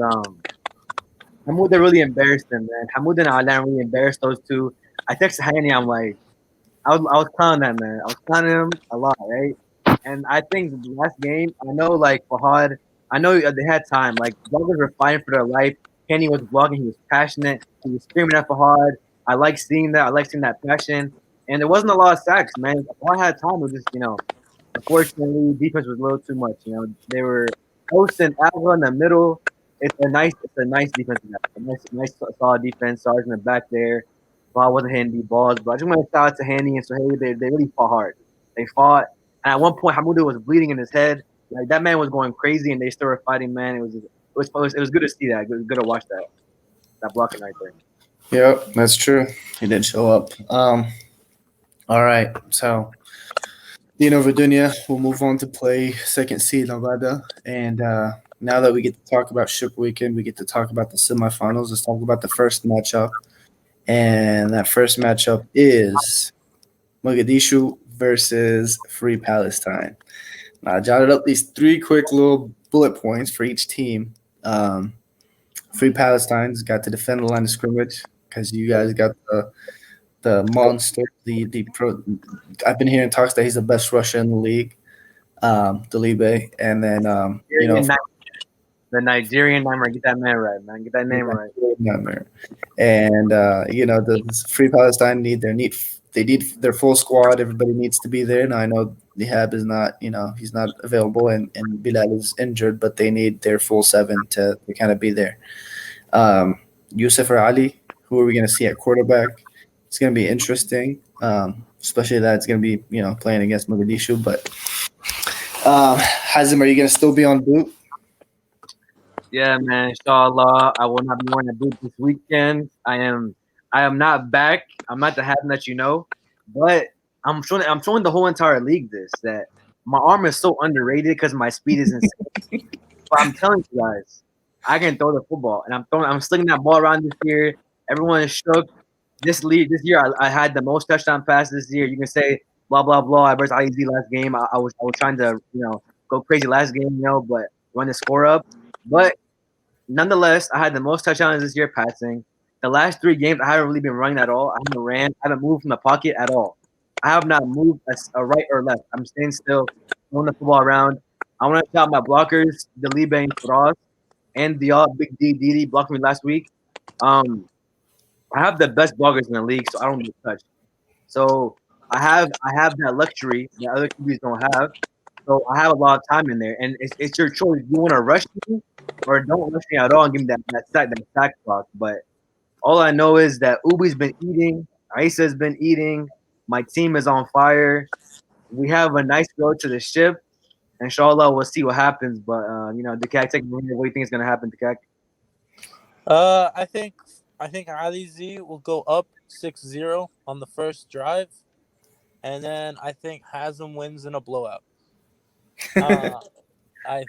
Hamoud really embarrassed them, man. Hamoud and Alan really embarrassed those two. I texted Hani, I'm like, I was clowning that man. I was clowning him a lot, right? And I think the last game, I know like Fahad, I know they had time. Like bloggers were fighting for their life. Kenny was blogging. He was passionate. He was screaming at Fahad. I like seeing that. I like seeing that passion. And there wasn't a lot of sacks, man. All I had time was just, unfortunately, defense was a little too much. They were posting Alva in the middle. It's a nice defense. A nice, solid defense. Sarge in the back there. Ball wasn't hitting deep balls, but I just want to shout out to Handy and Sohail. They really fought hard. They fought, and at one point, Hamudu was bleeding in his head. Like that man was going crazy, and they still were fighting. Man, it was good to see that. It was good to watch that blocking right there. Yep, that's true. He did show up. All right, so Virginia will move on to play second seed Nevada, and now that we get to talk about Ship Weekend, we get to talk about the semifinals. Let's talk about the first matchup, and that first matchup is Mogadishu versus Free Palestine. Now, I jotted up these three quick little bullet points for each team. Um, Free Palestine's got to defend the line of scrimmage because you guys got the monster, the pro. I've been hearing talks that he's the best rusher in the league, Delibe, and then The Nigerian nightmare. Get that man right, man. Get that name right. nightmare. And the Free Palestine they need their full squad. Everybody needs to be there. Now I know Dihab is not, he's not available, and Bilal is injured, but they need their full seven to kind of be there. Yusuf or Ali, who are we going to see at quarterback? It's going to be interesting, especially that it's going to be playing against Mogadishu. But Hazim, are you going to still be on boot? Yeah, man. Inshallah, I will not be wearing a boot this weekend. I am not back. I'm not the having that but I'm showing the whole entire league that my arm is so underrated because my speed is insane. But I'm telling you guys, I can throw the football, and I'm slinging that ball around this year. Everyone is shook. This year, I had the most touchdown passes this year. You can say blah blah blah. I versus IEZ last game. I was trying to go crazy last game, but run the score up. But nonetheless, I had the most touchdowns this year passing. The last 3 games, I haven't really been running at all. I haven't ran. I haven't moved from the pocket at all. I have not moved a right or left. I'm staying still, throwing the football around. I want to shout my blockers, Delibe and Frost, and the Big D Didi blocked me last week. Um, I have the best blockers in the league, so I don't get touched. So I have that luxury that other QBs don't have. So I have a lot of time in there, and it's your choice. You want to rush me or don't rush me at all and give me that sack clock. But all I know is that Ubi's been eating, Aisa's been eating. My team is on fire. We have a nice road to the ship. Inshallah, we'll see what happens. But Dikak, take me here. What do you think is gonna happen, Dikak? I think Ali Z will go up 6-0 on the first drive, and then I think Hasm wins in a blowout. Uh, I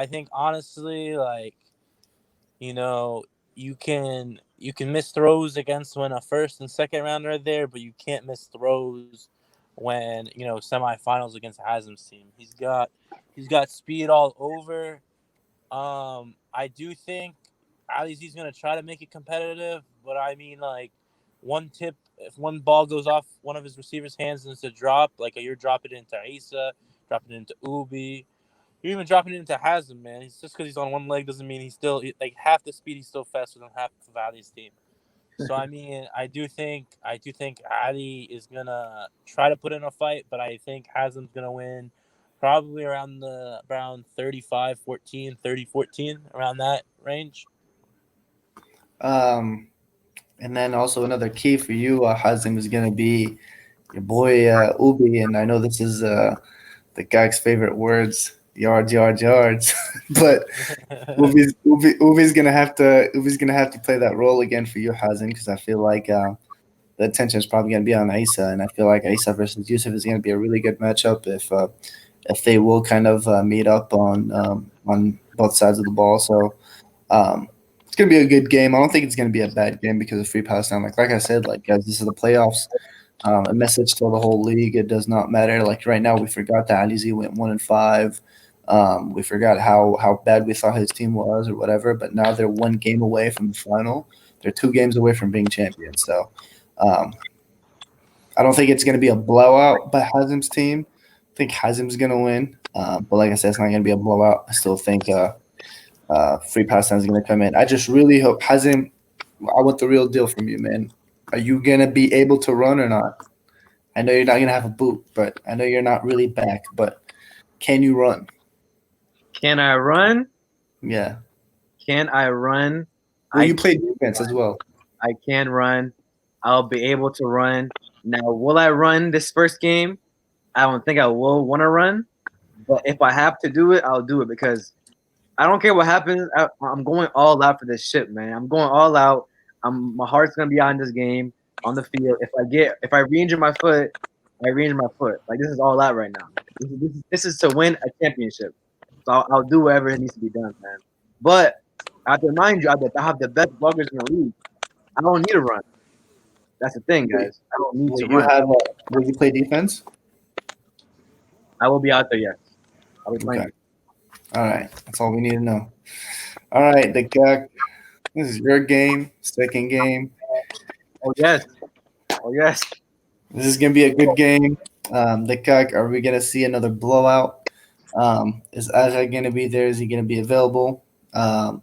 think honestly, like, you know, you can miss throws against when a first and second rounder are there, but you can't miss throws when semifinals against Hasm's team. He's got speed all over. I do think Ali's gonna try to make it competitive, but I mean, like, one tip, if one ball goes off one of his receivers' hands and it's a drop, like you're dropping it into Asa, dropping it into Ubi, you're even dropping it into Hazem, man. He's just because he's on one leg doesn't mean he's still like half the speed. He's still faster than half of Ali's team. So I mean, I do think Ali is gonna try to put in a fight, but I think Hazem's gonna win probably around 35-14, 30-14, around that range. Um, and then also another key for you, Hazim, is going to be your boy Ubi, and I know this is the guy's favorite words, yards, yards, yards. But Ubi's gonna have to play that role again for you, Hazim, because I feel like the attention is probably gonna be on Isa, and I feel like Isa versus Yusuf is gonna be a really good matchup if they will kind of meet up on both sides of the ball. So it's gonna be a good game. I don't think it's gonna be a bad game because of Free Palestine. Like I said, like, guys, this is the playoffs. A message to the whole league: it does not matter. Like right now, we forgot that Ali Z went 1-5. We forgot how bad we thought his team was or whatever. But now they're one game away from the final. They're 2 games away from being champions. So um, I don't think it's going to be a blowout by Hazim's team. I think Hazim's going to win. But like I said, it's not going to be a blowout. I still think Free Palestine is going to come in. I just really hope Hazim. I want the real deal from you, man. Are you gonna be able to run or not? I know you're not gonna have a boot, but I know you're not really back. But can you run? Can I run? Yeah. Can I run? Well, I you play can defense as run. well. I can run. I'll be able to run. Now, will I run this first game? I don't think I will want to run, but if I have to do it, I'll do it because I don't care what happens. I'm going all out for this shit, man. I'm going all out. My heart's gonna be on this game on the field. If I re-injure my foot, I re-injure my foot. Like this is all out right now. This is to win a championship. So I'll do whatever it needs to be done, man. But I have to remind you that I have the best bloggers in the league. I don't need to run. That's the thing, guys. I don't need Will to you run. have? Will you play defense? I will be out there. Yes, I'll be Okay. playing. All right. That's all we need to know. All right, the guy. This is your game, second game. Oh yes. Oh yes. This is gonna be a good game. The guy, are we gonna see another blowout? Is Aja gonna be there? Is he gonna be available?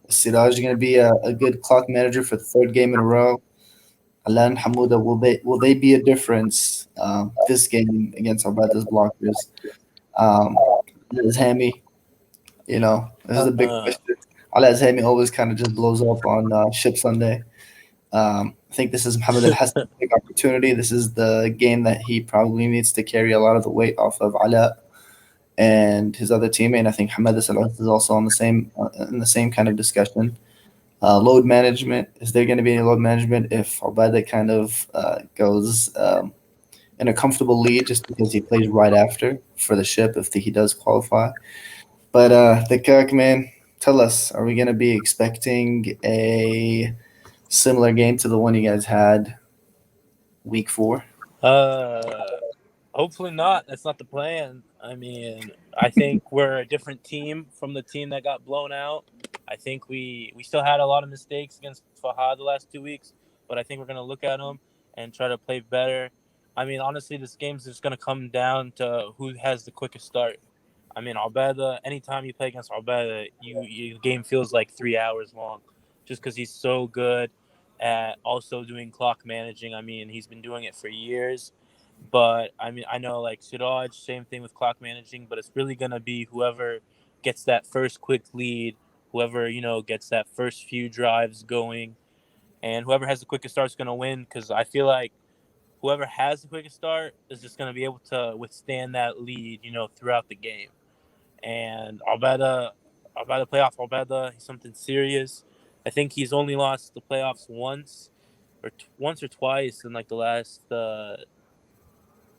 Siraj gonna be a good clock manager for the third game in a row. Alan Hamuda, will they be a difference this game against Albata's blockers? Um, is Hammy, this is a big Uh, question. Ala Hammy always kind of just blows up on Ship Sunday. I think this is Mohamed Al Hassan's big opportunity. This is the game that he probably needs to carry a lot of the weight off of Ala and his other teammate. I think Hamad Salah is also on the same in the same kind of discussion. Load management, is there going to be any load management if Obada kind of goes in a comfortable lead just because he plays right after for the ship if he does qualify? But the Kirk man, tell us, are we going to be expecting a similar game to the one you guys had week 4? uh, hopefully not. That's not the plan. I mean, I think we're a different team from the team that got blown out. I think we still had a lot of mistakes against Fahad the last 2 weeks, but I think we're gonna look at them and try to play better. I mean, honestly, this game's just gonna come down to who has the quickest start. I mean, Albeda. Anytime you play against Albeda, you game feels like 3 hours long, just because he's so good at also doing clock managing. I mean, he's been doing it for years. But I mean, I know like Siraj, same thing with clock managing. But it's really gonna be whoever gets that first quick lead, whoever gets that first few drives going, and whoever has the quickest start is gonna win. Because I feel like whoever has the quickest start is just gonna be able to withstand that lead, throughout the game. And Albeda playoff Albeda, he's something serious. I think he's only lost the playoffs once or twice in like the last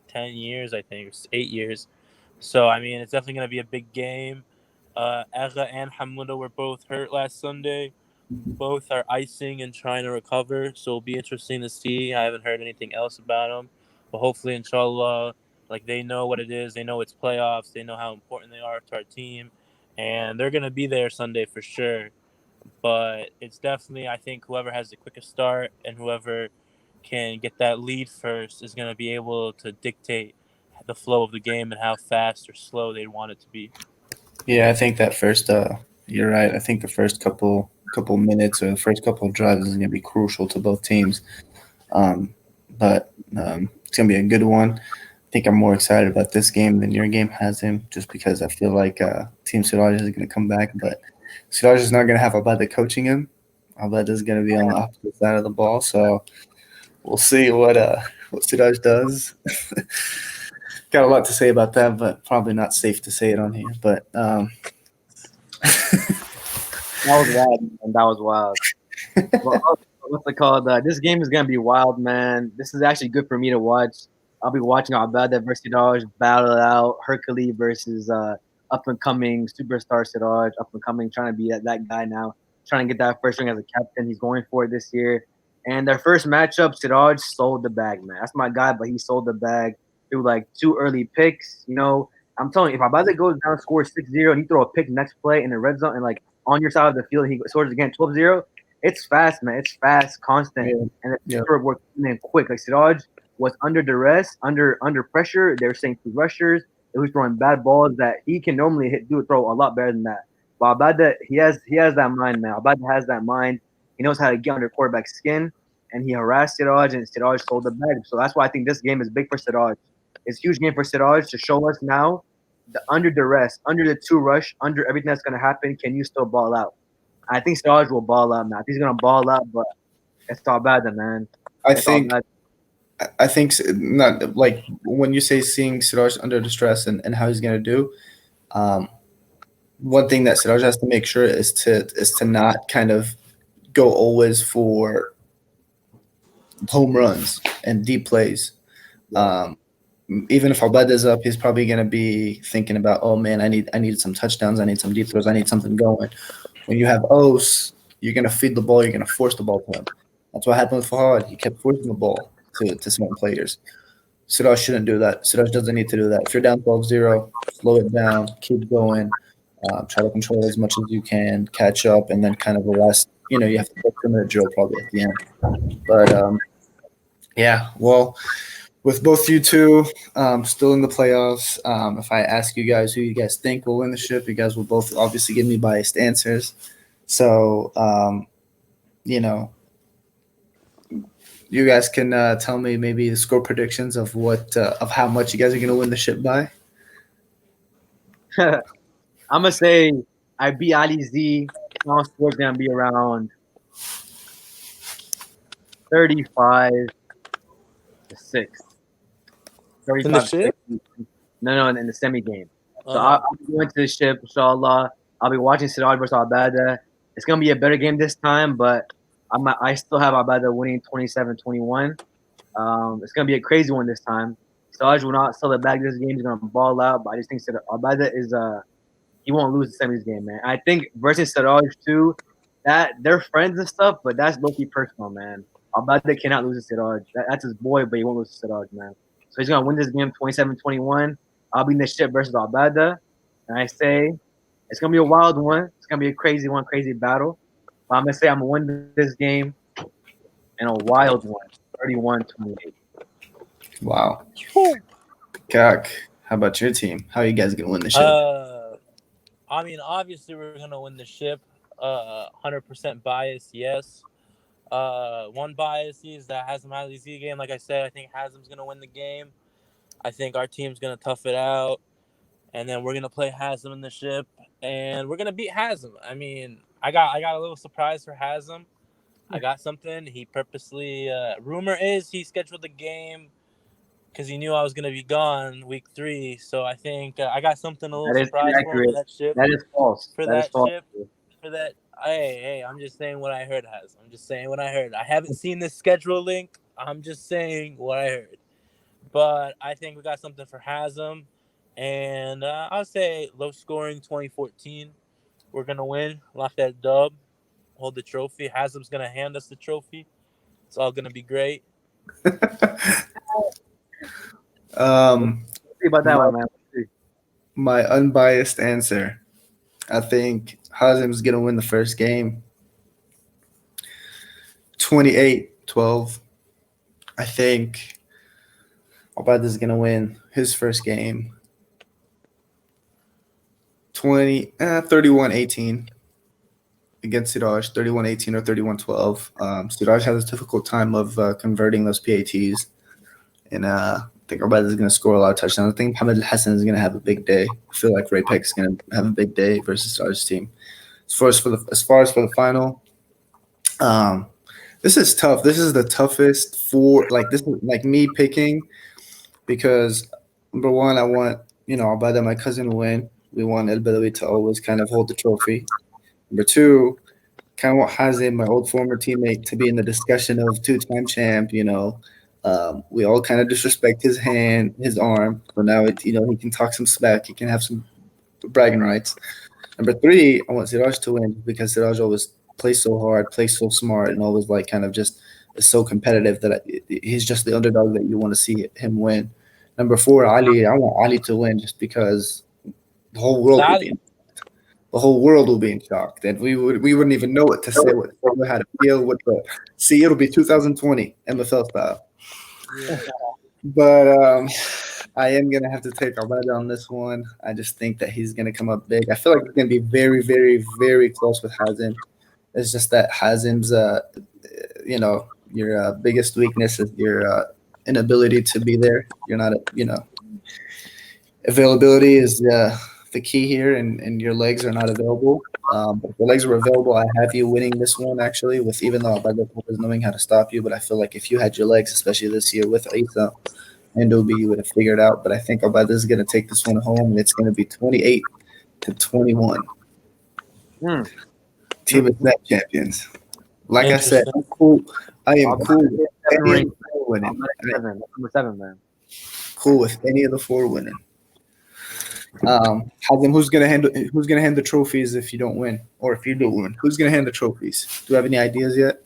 10 years, I think, or 8 years. So I mean, it's definitely gonna be a big game. Agha and Hamuda were both hurt last Sunday. Both are icing and trying to recover, so it'll be interesting to see. I haven't heard anything else about them, but hopefully, inshallah, like they know what it is. They know it's playoffs. They know how important they are to our team, and they're gonna be there Sunday for sure. But it's definitely, I think, whoever has the quickest start and whoever can get that lead first is gonna be able to dictate the flow of the game and how fast or slow they want it to be. Yeah, I think that first. You're right. I think the first couple minutes or the first couple of drives is going to be crucial to both teams. But it's going to be a good one. I think I'm more excited about this game than your game has him, just because I feel like Team Siraj is going to come back, but Siraj is not going to have Abada coaching him. Abada is going to be on the opposite side of the ball, so we'll see what Siraj does. Got a lot to say about that, but probably not safe to say it on here. But That was wild, man. That was wild. Well, what's it called? This game is gonna be wild, man. This is actually good for me to watch. I'll be watching Abada versus Siraj battle it out. Hercules versus up and coming superstar Siraj, up and coming, trying to be that guy now, trying to get that first ring as a captain. He's going for it this year. And their first matchup, Siraj sold the bag, man. That's my guy, but he sold the bag through like 2 early picks. I'm telling you, if Abada goes down, scores 6-0, and you throw a pick next play in the red zone and like on your side of the field, he scores again 12-0. It's fast, man. It's fast, constant, yeah, and it's yeah, super work and quick. Like Siraj was under duress, under pressure. They were saying two rushers. He was throwing bad balls that he can normally throw a lot better than that. But Abada, he has that mind, man. Abada has that mind. He knows how to get under quarterback's skin, and he harassed Siraj, and Siraj sold the bag. So that's why I think this game is big for Siraj. It's a huge game for Siraj to show us now, under duress, under the two rush, under everything that's going to happen, can you still ball out? I think Siraj will ball out, man. I think he's going to ball out, but it's all bad, man. I It's all think bad. not like when you say seeing Siraj under distress and how he's gonna do. Um, One thing that Siraj has to make sure is to not kind of go always for home runs and deep plays. Um, Even if Abed is up, he's probably going to be thinking about, oh man, I need some touchdowns, I need some deep throws, I need something going. When you have Ose, you're going to feed the ball, you're going to force the ball to him. That's what happened with Fahad. He kept forcing the ball to certain players. Siraj shouldn't do that. Siraj doesn't need to do that. If you're down 12-0, slow it down, keep going, try to control as much as you can, catch up, and then kind of the last, you have to put 2-minute drill probably at the end. But yeah, well, with both you two still in the playoffs, if I ask you guys who you guys think will win the ship, you guys will both obviously give me biased answers. So, you know, you guys can tell me maybe the score predictions of of how much you guys are going to win the ship by. I'm going to say I beat Ali Z. Final score is going to be around 35-6. In the 35 ship? No, in the semi game. So Uh-huh. I'll be going to the ship, inshallah. I'll be watching Siraj versus Abada. It's going to be a better game this time, but I still have Abada winning 27-21. It's going to be a crazy one this time. Siraj will not sell it back this game. He's going to ball out, but I just think Abada is he won't lose the semis game, man. I think versus Siraj too, that they're friends and stuff, but that's low-key personal, man. Abada cannot lose to Siraj. That's his boy, but he won't lose to Siraj, man. So he's gonna win this game 27-21. I'll be in the ship versus Abada, and I say it's gonna be a wild one. It's gonna be a crazy one, crazy battle. But I'm gonna say I'm gonna win this game in a wild one, 31-28. Wow. Whew. Kak, how about your team? How are you guys going to win the ship? I mean, obviously we're gonna win the ship. 100% bias, yes. One bias is that Hazem Highly Z game. Like I said, I think Hazem's gonna win the game. I think our team's gonna tough it out, and then we're gonna play Hazem in the ship, and we're gonna beat Hazem. I mean, I got a little surprise for Hazem. I got something. He purposely. Rumor is he scheduled the game because he knew I was gonna be gone week 3. So I think I got something a little That is surprise for him for inaccurate. that ship. That is false. For That is that false. ship. For that. Hey, I'm just saying what I heard. I'm just saying what I heard. I haven't seen this schedule link. I'm just saying what I heard. But I think we got something for Hazem, and I'll say low scoring 2014. We're gonna win. Lock that dub. Hold the trophy. Hazem's gonna hand us the trophy. It's all gonna be great. um, See about that my, one, man. Let's see. my unbiased answer. I think Hazem's going to win the first game 28-12. I think Abada's going to win his first game 31-18 against Siraj, 31-18 or 31-12. Siraj has a difficult time of converting those PATs. And I think Abada is going to score a lot of touchdowns. I think Mohamed Al Hassan is going to have a big day. I feel like Ray Peck is going to have a big day versus Siraj's team. As far as for the final, this is tough. This is the toughest this is like me picking because number one, I want Abada, my cousin, to win. We want El Badawi to always kind of hold the trophy. Number two, kind of want Hazim, my old former teammate, to be in the discussion of two-time champ. We all kind of disrespect his hand, his arm, but now he can talk some smack. He can have some bragging rights. Number three, I want Siraj to win because Siraj always plays so hard, plays so smart, and always like kind of just is so competitive that he's just the underdog that you want to see him win. Number four, Ali. I want Ali to win just because the whole world will be Sally. the whole world will be in shock. That we wouldn't even know what to say, how to feel, see. It'll be 2020 MFL style. Yeah. But I am gonna have to take Arvada on this one. I just think that he's gonna come up big. I feel like it's gonna be very, very, very close with Hazin. It's just that Hazim's, your biggest weakness is your inability to be there. You're not, availability is the key here, and your legs are not available. But if your legs were available, I have you winning this one actually. With even though Abadal is knowing how to stop you, but I feel like if you had your legs, especially this year with Isa and Obi, you would have figured out. But I think Abadal is going to take this one home, and it's going to be 28-21. Hmm. Team of net champions. Like I said, Interesting. I'm cool. I am I'll bet cool with it's seven any of ring. the four I'll winning. bet I it's am seven. That's number seven, man. cool with any of the four winning. Hazem, who's gonna hand the trophies if you don't win, or if you do win? Who's gonna hand the trophies? Do you have any ideas yet?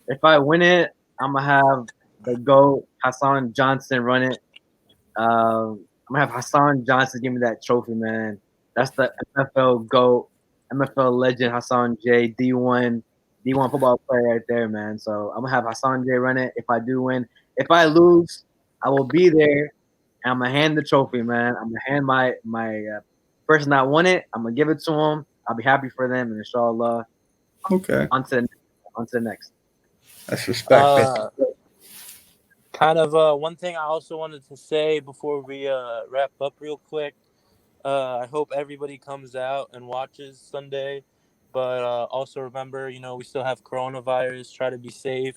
If I win it, I'm gonna have the GOAT Hassan Johnson run it. I'm gonna have Hassan Johnson give me that trophy, man. That's the MFL GOAT, MFL legend Hassan J, D1 football player right there, man. So I'm gonna have Hassan J run it. If I do win, if I lose, I will be there. And I'm gonna hand the trophy, man. I'm gonna hand my person that won it. I'm gonna give it to him. I'll be happy for them, and inshallah, Okay, on to the, on to the next. that's respect. Uh, kind of one thing I also wanted to say before we wrap up real quick. I hope everybody comes out and watches Sunday, but also remember, we still have coronavirus. Try to be safe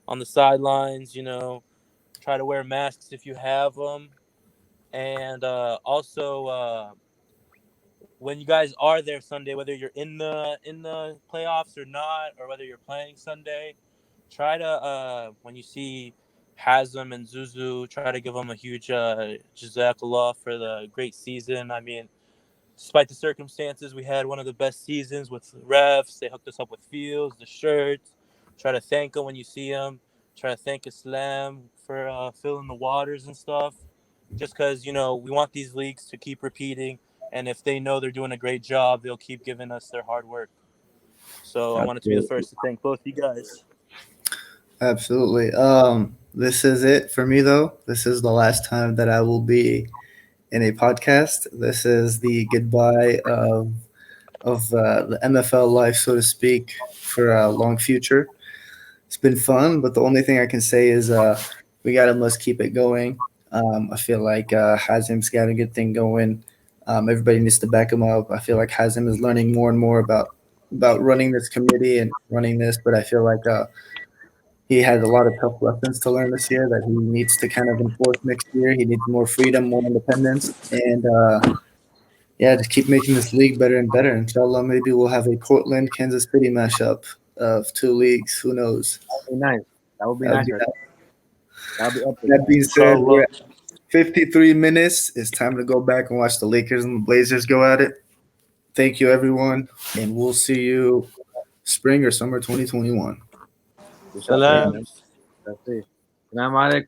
on the sidelines. Try to wear masks if you have them, and also when you guys are there Sunday, whether you're in the playoffs or not, or whether you're playing Sunday, try to when you see Hazem and Zuzu, try to give them a huge jazakallah for the great season. I mean, despite the circumstances, we had one of the best seasons with refs. They hooked us up with fields, the shirts. Try to thank them when you see them. Try to thank Islam for filling the waters and stuff. Just because, we want these leagues to keep repeating. And if they know they're doing a great job, they'll keep giving us their hard work. So I wanted to be the Absolutely. first to thank both you guys. Absolutely. This is it for me though. This is the last time that I will be in a podcast. This is the goodbye of the MFL life, so to speak, for a long future. It's been fun, but the only thing I can say is we gotta must keep it going. I feel like Hazim's got a good thing going. Everybody needs to back him up. I feel like Hazim is learning more and more about running this committee and running this, but I feel like he had a lot of tough lessons to learn this year that he needs to kind of enforce next year. He needs more freedom, more independence, and yeah, just keep making this league better and better. Inshallah, maybe we'll have a Portland Kansas City mashup of two leagues. Who knows? That would be nice. That would be That would nice, be right nice. there. That would be epic. That being said, we're Inshallah. at 53 minutes. It's time to go back and watch the Lakers and the Blazers go at it. Thank you, everyone, and we'll see you spring or summer 2021. We shall see, Salam. man. Salam. Shall see. Salam alaikum.